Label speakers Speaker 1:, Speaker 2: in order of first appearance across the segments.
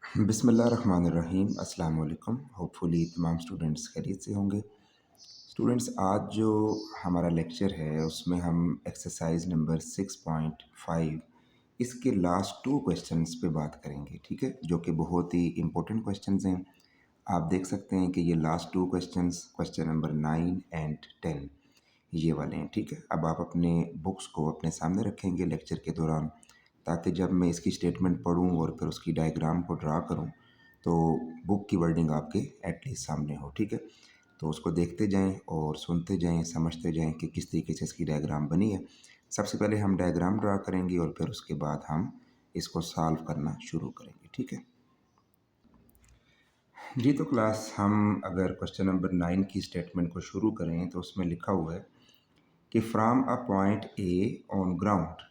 Speaker 1: बिस्मिल्लाहिर्रहमानिर्रहीम अस्सलाम वालेकुम। होपफुली तमाम स्टूडेंट्स खैरियत से होंगे। स्टूडेंट्स, आज जो हमारा लेक्चर है उसमें हम एक्सरसाइज नंबर 6.5 इसके लास्ट टू क्वेश्चंस पे बात करेंगे, ठीक है, जो कि बहुत ही इंपॉर्टेंट क्वेश्चंस हैं। आप देख सकते हैं कि ये last two questions question number 9 and 10 ये वाले हैं, ठीक है। अब आप अपने बुक्स को अपने सामने रखेंगे लेक्चर के दौरान, ताकि जब मैं इसकी स्टेटमेंट पढूँ और फिर उसकी डायग्राम को ड्रा करूँ तो बुक की वर्डिंग आपके एटलीस्ट सामने हो, ठीक है। तो उसको देखते जाएं और सुनते जाएं, समझते जाएं कि किस तरीके से इसकी डायग्राम बनी है। सबसे पहले हम डायग्राम ड्रा करेंगे और फिर उसके बाद हम इसको सॉल्व करना शुरू करेंगे, ठीक है जी। तो क्लास, हम अगर क्वेश्चन नंबर 9 की स्टेटमेंट को शुरू करें तो उसमें लिखा हुआ है कि from a point A on ground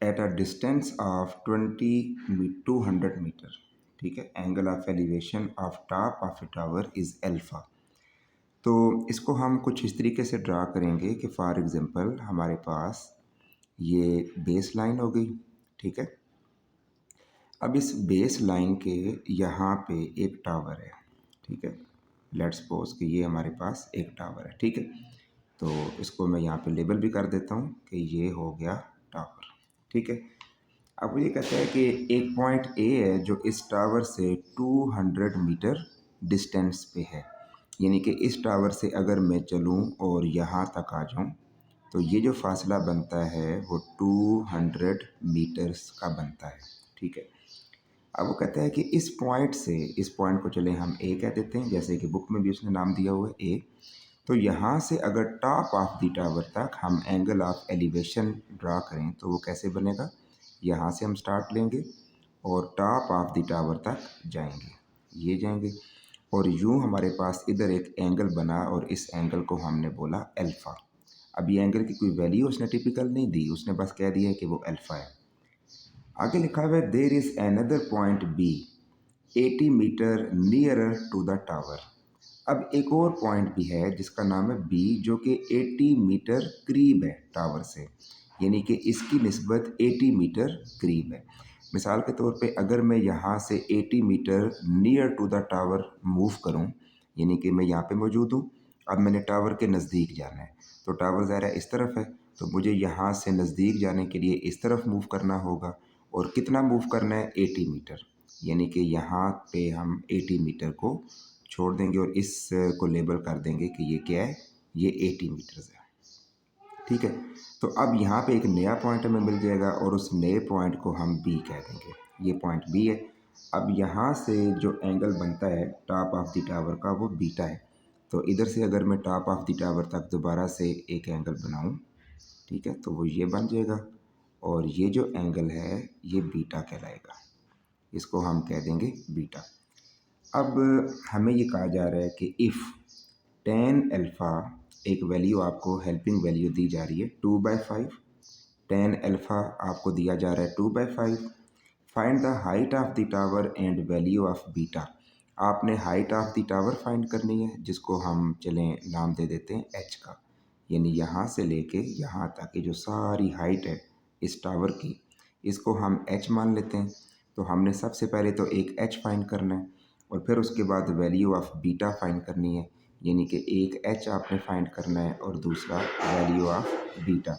Speaker 1: at a distance of 200 metre, ठीक है, angle of elevation of top of a tower is alpha. तो इसको हम कुछ इस तरीके से ड्रा करेंगे कि फॉर एग्ज़ाम्पल हमारे पास ये बेस लाइन हो गई, ठीक है। अब इस बेस लाइन के यहाँ पे एक टावर है, ठीक है। लेट्स सपोज कि ये हमारे पास एक टावर है, ठीक है। तो इसको मैं यहाँ पे लेबल भी कर देता हूँ कि ये हो गया टावर, ठीक है। अब वो ये कहता है कि एक पॉइंट ए है जो इस टावर से 200 मीटर डिस्टेंस पे है, यानी कि इस टावर से अगर मैं चलूँ और यहाँ तक आ जाऊँ तो ये जो फासला बनता है वो 200 मीटर्स का बनता है, ठीक है। अब वो कहता है कि इस पॉइंट से, इस पॉइंट को चले हम ए कह देते हैं, जैसे कि बुक में भी उसने नाम दिया हुआ है ए। तो यहाँ से अगर टॉप ऑफ द टावर तक हम एंगल ऑफ एलिवेशन ड्रा करें तो वो कैसे बनेगा। यहाँ से हम स्टार्ट लेंगे और टॉप ऑफ द टावर तक जाएंगे, ये जाएंगे, और यूँ हमारे पास इधर एक एंगल बना और इस एंगल को हमने बोला अल्फ़ा। अब ये एंगल की कोई वैल्यू उसने टिपिकल नहीं दी, उसने बस कह दिया है कि वो अल्फ़ा है। आगे लिखा हुआ है there is another point B 80 metre nearer to the tower. अब एक और पॉइंट भी है जिसका नाम है बी, जो कि 80 मीटर करीब है टावर से, यानी कि इसकी निस्बत 80 मीटर करीब है। मिसाल के तौर पे अगर मैं यहाँ से 80 metre near to the tower move करूँ, यानी कि मैं यहाँ पे मौजूद हूँ, अब मैंने टावर के नज़दीक जाना है, तो टावर ज़ाहिर है इस तरफ है, तो मुझे यहाँ से नज़दीक जाने के लिए इस तरफ मूव करना होगा। और कितना मूव करना है, 80 मीटर, यानी कि यहाँ पे हम 80 मीटर को छोड़ देंगे और इस को लेबल कर देंगे कि ये क्या है, ये 80 मीटर्स है, ठीक है। तो अब यहाँ पे एक नया पॉइंट हमें मिल जाएगा और उस नए पॉइंट को हम बी कह देंगे, ये पॉइंट बी है। अब यहाँ से जो एंगल बनता है टॉप ऑफ द टावर का वो बीटा है, तो इधर से अगर मैं टॉप ऑफ द टावर तक दोबारा से एक एंगल बनाऊँ, ठीक है, तो वो ये बन जाएगा और ये जो एंगल है ये बीटा कहलाएगा, इसको हम कह देंगे बीटा। अब हमें ये कहा जा रहा है कि इफ़ टेन अल्फ़ा, एक वैल्यू आपको हेल्पिंग वैल्यू दी जा रही है 2/5, टेन अल्फ़ा आपको दिया जा रहा है 2/5। Find the height of the tower and value of beta. आपने height of the tower find करनी है, जिसको हम चलें नाम दे देते हैं एच का, यानी यहाँ से लेके यहाँ तक की जो सारी हाइट है इस टावर की, इसको हम एच मान लेते हैं। तो हमने सबसे पहले तो एक एच फाइंड करना है और फिर उसके बाद वैल्यू ऑफ बीटा फाइंड करनी है, यानी कि एक एच आपने फाइंड करना है और दूसरा वैल्यू ऑफ बीटा,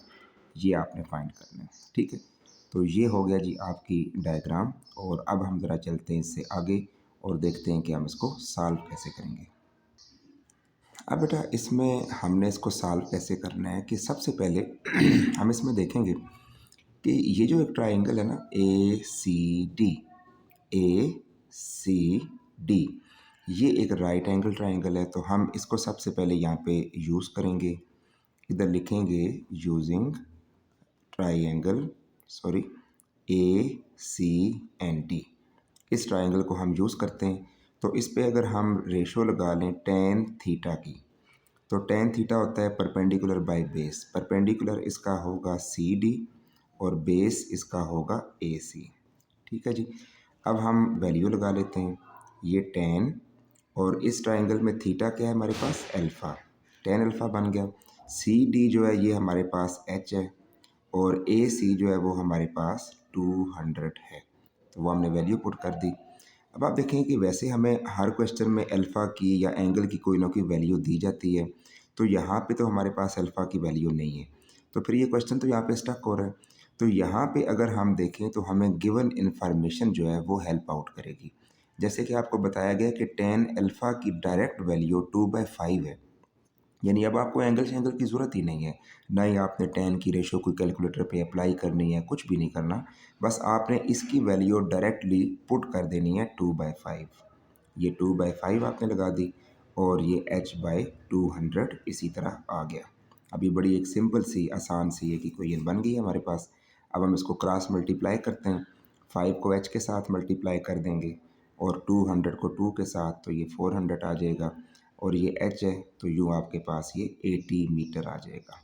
Speaker 1: ये आपने फाइंड करना है, ठीक है। तो ये हो गया जी आपकी डायग्राम, और अब हम ज़रा चलते हैं इससे आगे और देखते हैं कि हम इसको सॉल्व कैसे करेंगे। अब बेटा इसमें हमने इसको सॉल्व कैसे करना है कि सबसे पहले हम इसमें देखेंगे कि ये जो एक ट्राइंगल है ना, ए सी डी, ए सी डी, ये एक राइट एंगल ट्राइंगल है। तो हम इसको सबसे पहले यहाँ पे यूज़ करेंगे, इधर लिखेंगे using triangle, sorry, A C and D, इस ट्राइंगल को हम यूज़ करते हैं। तो इस पे अगर हम रेशो लगा लें टेन थीटा की, तो टेन थीटा होता है परपेंडिकुलर बाय बेस, परपेंडिकुलर इसका होगा सी डी और बेस इसका होगा ए सी, ठीक है जी। अब हम वैल्यू लगा लेते हैं, ये टेन और इस ट्राइंगल में थीटा क्या है हमारे पास, अल्फ़ा, टेन अल्फ़ा बन गया। सी डी जो है ये हमारे पास एच है और ए सी जो है वो हमारे पास 200 है, तो वो हमने वैल्यू पुट कर दी। अब आप देखें कि वैसे हमें हर क्वेश्चन में अल्फ़ा की या एंगल की कोई ना कोई वैल्यू दी जाती है, तो यहाँ पे तो हमारे पास अल्फ़ा की वैल्यू नहीं है, तो फिर ये क्वेश्चन तो यहाँ पे स्टक हो रहा है। तो यहाँ पे अगर हम देखें तो हमें गिवन इन्फॉर्मेशन जो है वो हेल्प आउट करेगी। जैसे कि आपको बताया गया कि टेन अल्फ़ा की डायरेक्ट वैल्यू 2/5 है, यानी अब आपको एंगल शेंगल की ज़रूरत ही नहीं है, ना ही आपने टेन की रेशो कोई कैलकुलेटर पे अप्लाई करनी है, कुछ भी नहीं करना। बस आपने इसकी वैल्यू डायरेक्टली पुट कर देनी है 2/5। ये 2/5 आपने लगा दी और ये h/200 इसी तरह आ गया। अब ये बड़ी एक सिंपल सी आसान सी एक इक्वेशन बन गई है हमारे पास। अब हम इसको क्रॉस मल्टीप्लाई करते हैं, 5 को h के साथ मल्टीप्लाई कर देंगे और 200 को 2 के साथ, तो ये 400 आ जाएगा और ये h है तो यूँ आपके पास ये 80 मीटर आ जाएगा।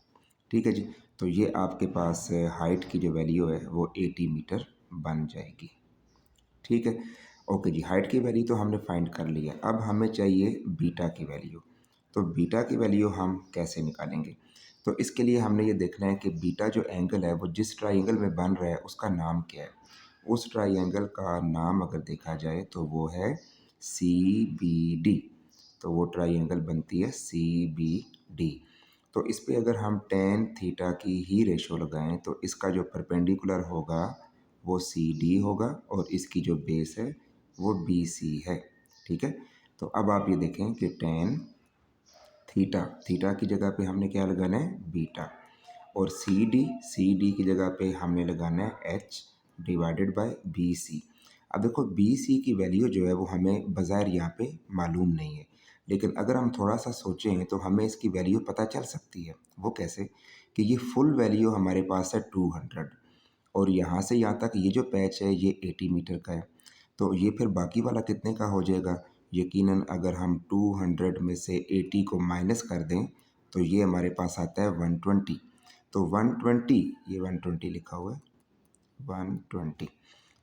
Speaker 1: ठीक है जी, तो ये आपके पास हाइट की जो वैल्यू है वो 80 मीटर बन जाएगी। ठीक है, ओके जी, हाइट की वैल्यू तो हमने फाइंड कर लिया। अब हमें चाहिए बीटा की वैल्यू। तो बीटा की वैल्यू हम कैसे निकालेंगे? तो इसके लिए हमने ये देखना है कि बीटा जो एंगल है वो जिस ट्राइंगल में बन रहा है उसका नाम क्या है। उस ट्राइंगल का नाम अगर देखा जाए तो वो है सी बी डी। तो वो ट्राइंगल बनती है सी बी डी। तो इस पे अगर हम टेन थीटा की ही रेशो लगाएं तो इसका जो परपेंडिकुलर होगा वो सी डी होगा और इसकी जो बेस है वो बी सी है। ठीक है, तो अब आप ये देखें कि टेन थीटा, थीटा की जगह पे हमने क्या लगाना है, बीटा, और सी डी की जगह पे हमने लगाना है H divided by B C. अब देखो बी सी की वैल्यू जो है वो हमें बाज़ाहिर यहाँ पे मालूम नहीं है, लेकिन अगर हम थोड़ा सा सोचें तो हमें इसकी वैल्यू पता चल सकती है। वो कैसे? कि ये फुल वैल्यू हमारे पास है 200 और यहाँ से यहाँ तक ये जो पैच है ये 80 मीटर का है, तो ये फिर बाकी वाला कितने का हो जाएगा? यकीनन अगर हम 200 में से 80 को माइनस कर दें तो ये हमारे पास आता है 120। तो 120, ये 120 लिखा हुआ है, 120,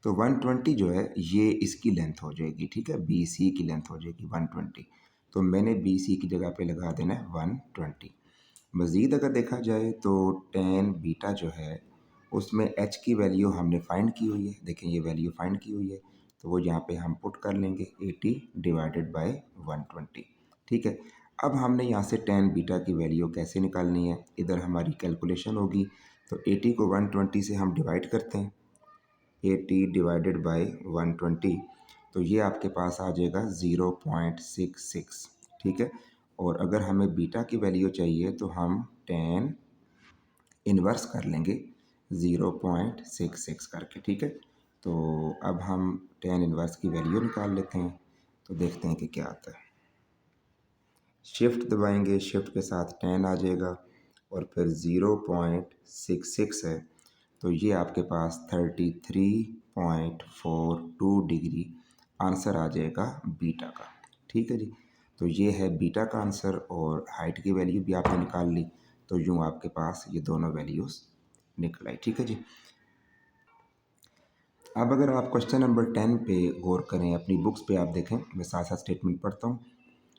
Speaker 1: तो 120 जो है ये इसकी लेंथ हो जाएगी। ठीक है, बी सी की लेंथ हो जाएगी 120। तो मैंने बी सी की जगह पे लगा देना है 120। मज़ीद अगर देखा जाए तो टेन बीटा जो है उसमें एच की वैल्यू हमने फाइंड की हुई है। देखें ये वैल्यू फाइंड की हुई है, तो वो यहाँ पे हम पुट कर लेंगे 80 डिवाइडेड बाय 120। ठीक है, अब हमने यहाँ से टेन बीटा की वैल्यू कैसे निकालनी है, इधर हमारी कैलकुलेशन होगी। तो 80 को 120 से हम डिवाइड करते हैं, 80 डिवाइडेड बाय 120, तो ये आपके पास आ जाएगा 0.66। ठीक है, और अगर हमें बीटा की वैल्यू चाहिए तो हम टेन इन्वर्स कर लेंगे 0.66 करके। ठीक है, तो अब हम टेन इन्वर्स की वैल्यू निकाल लेते हैं, तो देखते हैं कि क्या आता है। शिफ्ट दबाएंगे, शिफ्ट के साथ टेन आ जाएगा और फिर 0.66 है, तो ये आपके पास 33.42 डिग्री आंसर आ जाएगा बीटा का। ठीक है जी, तो ये है बीटा का आंसर और हाइट की वैल्यू भी आपने निकाल ली, तो यूँ आपके पास ये दोनों वैल्यूज़ निकल आई। ठीक है जी, अब अगर आप क्वेश्चन नंबर 10 पे गौर करें, अपनी बुक्स पे आप देखें, मैं साथ साथ स्टेटमेंट पढ़ता हूँ।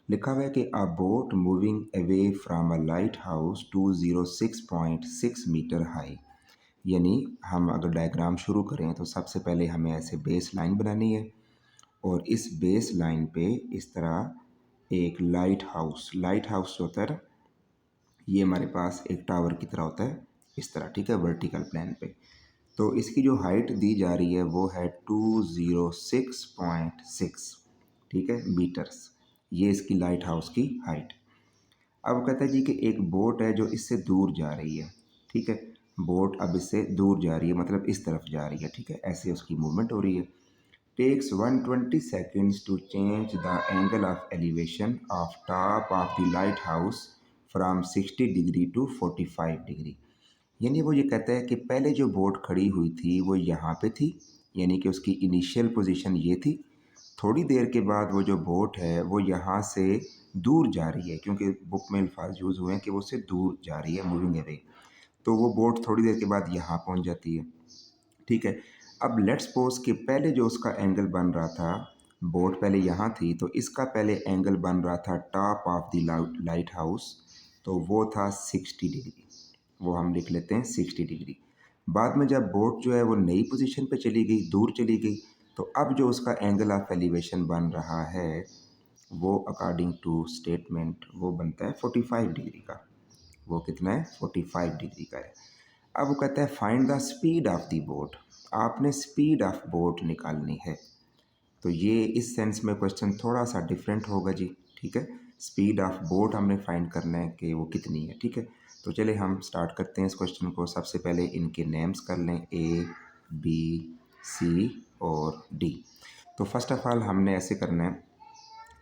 Speaker 1: लिखा हुआ है कि a boat moving away from a lighthouse 206.6 metre high. यानी हम अगर डायग्राम शुरू करें तो सबसे पहले हमें ऐसे बेस लाइन बनानी है और इस बेस लाइन पे इस तरह एक लाइट हाउस होता है, ये हमारे पास एक टावर की तरह होता है इस तरह। ठीक है, वर्टिकल प्लेन पे। तो इसकी जो हाइट दी जा रही है वो है 206.6, ठीक है, मीटर्स। ये इसकी लाइट हाउस की हाइट। अब कहता है जी कि एक बोट है जो इससे दूर जा रही है। ठीक है, बोट अब इससे दूर जा रही है, मतलब इस तरफ जा रही है। ठीक है, ऐसे उसकी मूवमेंट हो रही है। Takes 120 seconds to change the angle of elevation of top of the lighthouse from 60 degree to 45 degree. यानी वो ये कहता है कि पहले जो बोट खड़ी हुई थी वो यहाँ पे थी, यानी कि उसकी इनिशियल पोजीशन ये थी। थोड़ी देर के बाद वो जो बोट है वो यहाँ से दूर जा रही है, क्योंकि बुक में अल्फाज यूज़ हुए हैं कि वो उससे दूर जा रही है, मूविंग अवे। तो वो बोट थोड़ी देर के बाद यहाँ पहुँच जाती है। ठीक है, अब लेट्स सपोज कि पहले जो उसका एंगल बन रहा था, बोट पहले यहाँ थी तो इसका पहले एंगल बन रहा था top of the light house, तो वो था 60 डिग्री। वो हम लिख लेते हैं 60 डिग्री। बाद में जब बोट जो है वो नई पोजीशन पे चली गई, दूर चली गई, तो अब जो उसका एंगल ऑफ एलिवेशन बन रहा है वो अकॉर्डिंग टू स्टेटमेंट वो बनता है 45 डिग्री का। वो कितना है? 45 डिग्री का है। अब वो कहता है find the speed of the boat. आपने स्पीड ऑफ बोट निकालनी है। तो ये इस सेंस में क्वेश्चन थोड़ा सा डिफरेंट होगा जी। ठीक है, स्पीड ऑफ बोट हमने फाइंड करना है कि वो कितनी है। ठीक है, तो चले हम स्टार्ट करते हैं इस क्वेश्चन को। सबसे पहले इनके नेम्स कर लें, ए बी सी और डी। तो फर्स्ट ऑफ ऑल हमने ऐसे करना है,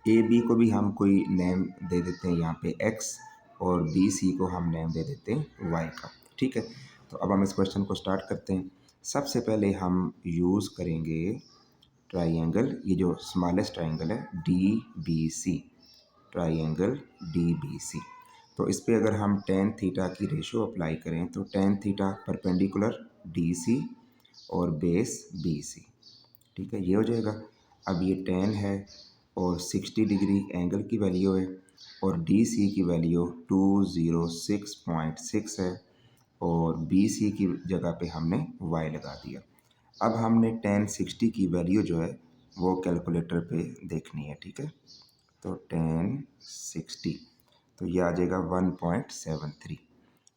Speaker 1: ए बी को भी हम कोई नेम दे देते हैं यहाँ पे एक्स, और बी सी को हम नेम दे देते हैं वाई का। ठीक है, तो अब हम इस क्वेश्चन को स्टार्ट करते हैं। सबसे पहले हम यूज़ करेंगे ट्राइंगल, ये जो स्मॉलेस्ट ट्राइंगल है D B C, triangle D B C. तो इस पे अगर हम टेन थीटा की रेशो अप्लाई करें तो tan theta perpendicular D C और बेस बी सी। ठीक है, ये हो जाएगा। अब ये टेन है और 60 डिग्री एंगल की वैल्यू है, और डी सी की वैल्यू 206.6 है, और बी सी की जगह पे हमने वाई लगा दिया। अब हमने टेन 60 की वैल्यू जो है वो कैलकुलेटर पे देखनी है। ठीक है, तो टेन 60, तो ये आ जाएगा 1.73।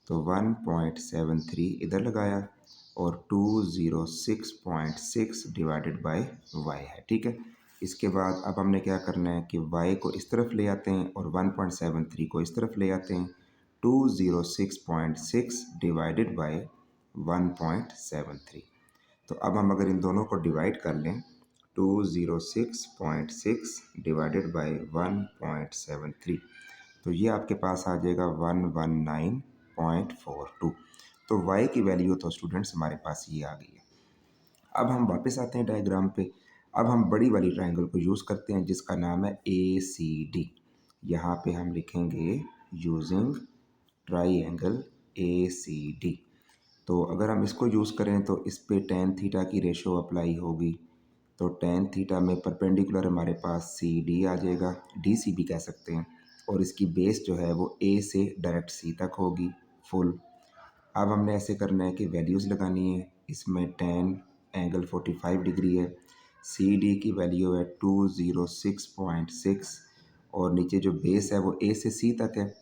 Speaker 1: तो 1.73 इधर लगाया, और 206.6 डिवाइडेड बाय वाई है। ठीक है, इसके बाद अब हमने क्या करना है कि y को इस तरफ ले आते हैं और 1.73 को इस तरफ ले आते हैं। 206.6 डिवाइडेड बाय 1.73। तो अब हम अगर इन दोनों को डिवाइड कर लें, 206.6 डिवाइडेड बाय 1.73, तो ये आपके पास आ जाएगा 119.42। तो y की वैल्यू तो स्टूडेंट्स हमारे पास ये आ गई है। अब हम वापस आते हैं डायग्राम पे। अब हम बड़ी वाली ट्रायंगल को यूज़ करते हैं जिसका नाम है ए सी डी। यहाँ पे हम लिखेंगे using triangle A C D. तो अगर हम इसको यूज़ करें तो इस पे टेन थीटा की रेशो अप्लाई होगी। तो टेन थीटा में परपेंडिकुलर हमारे पास सी डी आ जाएगा, डी सी भी कह सकते हैं, और इसकी बेस जो है वो ए से डायरेक्ट सी तक होगी फुल। अब हमने ऐसे करना है कि वैल्यूज़ लगानी है। इसमें टेन एंगल 45 डिग्री है, सी डी की वैल्यू है 206.6, और नीचे जो बेस है वो ए से सी तक है।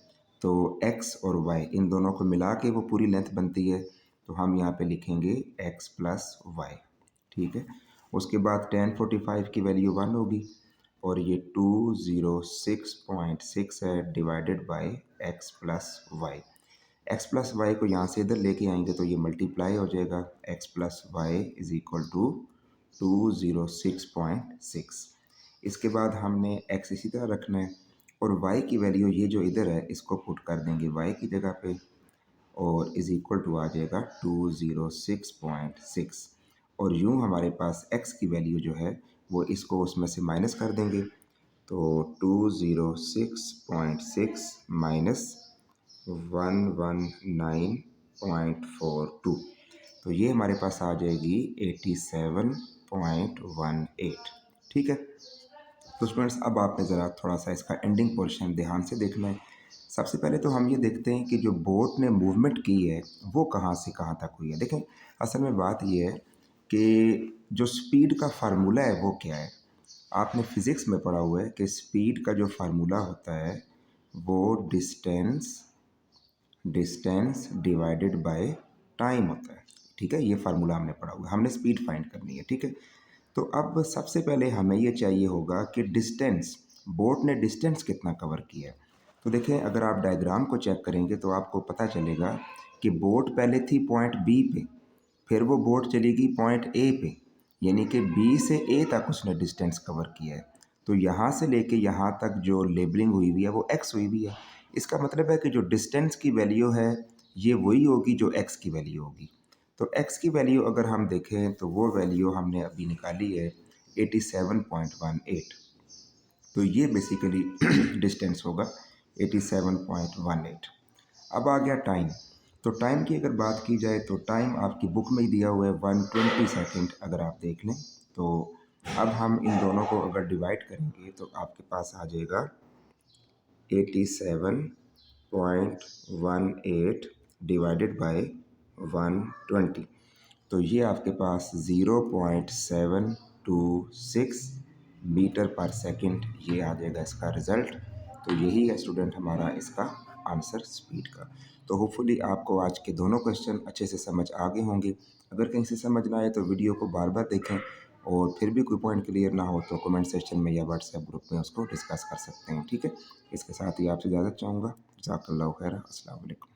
Speaker 1: तो एक्स और वाई इन दोनों को मिला के वो पूरी लेंथ बनती है। तो हम यहाँ पे लिखेंगे एक्स प्लस वाई। ठीक है, उसके बाद टेन 45 की वैल्यू 1 होगी, और ये 206.6 है divided by x plus y. X plus y को यहाँ से इधर लेके आएंगे तो ये मल्टीप्लाई हो जाएगा, x plus y is equal to 206.6। इसके बाद हमने एक्स इसी तरह रखना है, और वाई की वैल्यू ये जो इधर है इसको पुट कर देंगे वाई की जगह पे, और इज इक्वल टू आ जाएगा 206.6। और यूँ हमारे पास एक्स की वैल्यू जो है वो इसको उसमें से माइनस कर देंगे। तो 206.6 माइनस 119.42, तो ये हमारे पास आ जाएगी 87.18। ठीक है, तो स्टूडेंट्स अब आपने ज़रा थोड़ा सा इसका एंडिंग पोर्शन ध्यान से देखना है। सबसे पहले तो हम ये देखते हैं कि जो बोट ने मूवमेंट की है वो कहाँ से कहाँ तक हुई है। देखें, असल में बात ये है कि जो स्पीड का फार्मूला है वो क्या है। आपने फिज़िक्स में पढ़ा हुआ है कि स्पीड का जो फार्मूला होता है वो डिस्टेंस डिवाइडेड बाय टाइम होता है। ठीक है, ये फार्मूला हमने पढ़ा हुआ है, हमने स्पीड फाइंड करनी है। ठीक है, तो अब सबसे पहले हमें ये चाहिए होगा कि डिस्टेंस, बोट ने डिस्टेंस कितना कवर किया है। तो देखें, अगर आप डायग्राम को चेक करेंगे तो आपको पता चलेगा कि बोट पहले थी पॉइंट बी पे, फिर वो बोट चली गई पॉइंट ए पे, यानी कि बी से ए तक उसने डिस्टेंस कवर किया है। तो यहाँ से लेके यहाँ तक जो लेबलिंग हुई हुई है वो एक्स हुई हुई है। इसका मतलब है कि जो डिस्टेंस की वैल्यू है ये वही होगी जो एक्स की वैल्यू होगी। तो एक्स की वैल्यू अगर हम देखें तो वो वैल्यू हमने अभी निकाली है 87.18। तो ये बेसिकली डिस्टेंस होगा 87.18। अब आ गया टाइम। तो टाइम की अगर बात की जाए तो टाइम आपकी बुक में ही दिया हुआ है 120 सेकेंड, अगर आप देख लें तो। अब हम इन दोनों को अगर डिवाइड करेंगे तो आपके पास आ जाएगा 87.18 डिवाइडेड बाय 120। तो ये आपके पास 0.725 मीटर पर सेकंड, ये आ जाएगा इसका रिज़ल्ट। तो यही है स्टूडेंट हमारा इसका आंसर स्पीड का। तो होपफुली आपको आज के दोनों क्वेश्चन अच्छे से समझ आ गए होंगे। अगर कहीं से समझ ना आए तो वीडियो को बार बार देखें, और फिर भी कोई पॉइंट क्लियर ना हो तो कमेंट सेक्शन में या व्हाट्सएप ग्रुप में उसको डिस्कस कर सकते हैं। ठीक है, इसके साथ ही आपसे इजाज़त चाहूँगा। जज़ाकल्लाहु खैर। अस्सलाम वालेकुम।